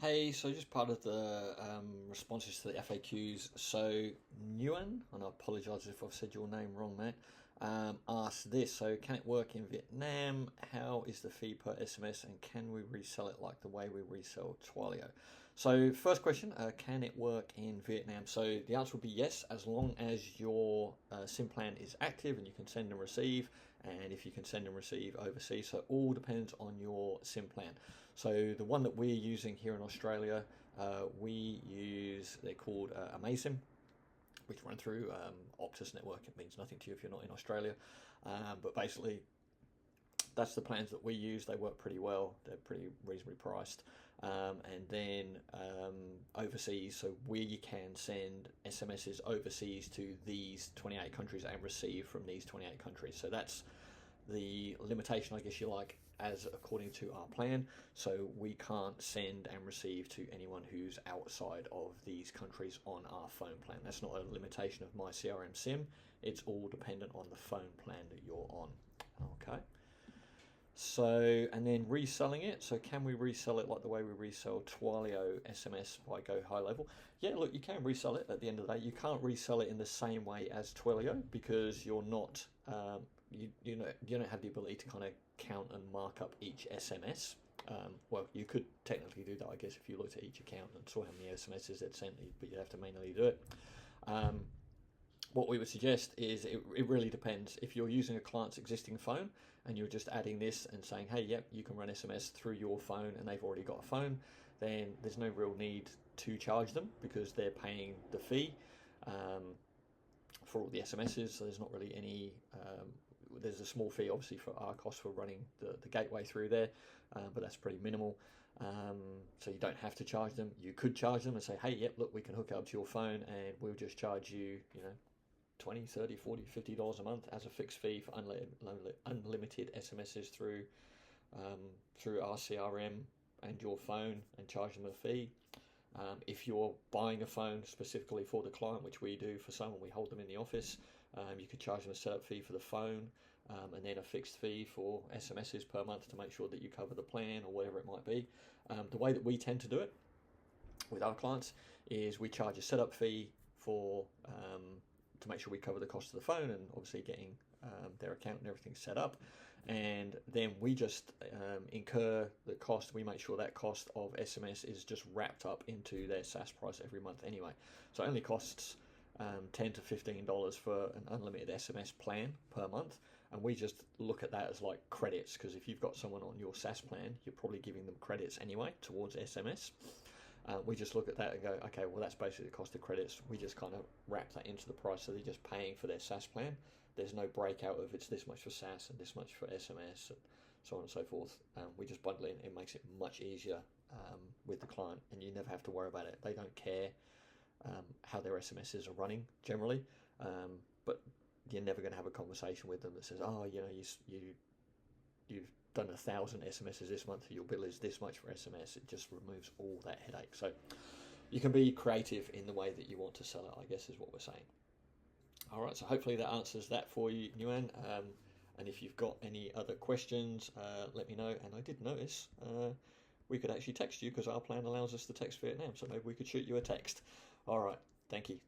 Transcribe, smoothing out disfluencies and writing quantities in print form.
Hey, so just part of the responses to the FAQs. So Nguyen, and I apologise if I've said your name wrong, mate, asked this. So can it work in Vietnam? How is the fee per SMS, and can we resell it like the way we resell Twilio? So first question, can it work in Vietnam? So the answer would be yes, as long as your SIM plan is active and you can send and receive, and if you can send and receive overseas. So it all depends on your SIM plan. So the one that we're using here in Australia, they're called Amazing, which run through Optus network. It means nothing to you if you're not in Australia. But basically, that's the plans that we use. They work pretty well. They're pretty reasonably priced. And then overseas, so we can send SMSs overseas to these 28 countries and receive from these 28 countries. So that's the limitation, I guess you like, as according to our plan. So we can't send and receive to anyone who's outside of these countries on our phone plan. That's not a limitation of my CRM SIM. It's all dependent on the phone plan that you're on. Okay. So, and then reselling it. So can we resell it like the way we resell Twilio SMS by Go High Level? Yeah, look, you can resell it at the end of the day. You can't resell it in the same way as Twilio because you're not, you don't have the ability to kind of count and mark up each SMS. Well, you could technically do that, I guess, if you looked at each account and saw how many SMSs they'd sent, but you'd have to manually do it. What we would suggest is it really depends. If you're using a client's existing phone and you're just adding this and saying, hey, yep, you can run SMS through your phone and they've already got a phone, then there's no real need to charge them because they're paying the fee for all the SMSs. So there's not really any, there's a small fee obviously for our cost for running the gateway through there, but that's pretty minimal. So you don't have to charge them. You could charge them and say, hey, yep, look, we can hook it up to your phone and we'll just charge you, $20, $30, $40, $50 a month as a fixed fee for unlimited SMSs through our CRM and your phone, and charge them a fee. If you're buying a phone specifically for the client, which we do for some, and we hold them in the office, you could charge them a setup fee for the phone, and then a fixed fee for SMSs per month to make sure that you cover the plan or whatever it might be. The way that we tend to do it with our clients is we charge a setup fee for to make sure we cover the cost of the phone and obviously getting their account and everything set up, and then we just incur the cost. We make sure that cost of SMS is just wrapped up into their SaaS price every month anyway. So it only costs $10 to $15 for an unlimited SMS plan per month, and we just look at that as like credits, because if you've got someone on your SaaS plan, you're probably giving them credits anyway towards SMS. We just look at that and go, okay, well, that's basically the cost of credits. We just kind of wrap that into the price, so they're just paying for their SaaS plan. There's no breakout of it's this much for SaaS and this much for SMS and so on and so forth. We just bundle it in. It makes it much easier with the client, and you never have to worry about it. They don't care how their SMSs are running generally, but you're never going to have a conversation with them that says, oh, you've done 1,000 SMSs this month, your bill is this much for SMS. It just removes all that headache. So you can be creative in the way that you want to sell it, I guess is what we're saying. All right, so hopefully that answers that for you, Nguyen. And if you've got any other questions, let me know. And I did notice we could actually text you because our plan allows us to text Vietnam, so maybe we could shoot you a text. All right, thank you.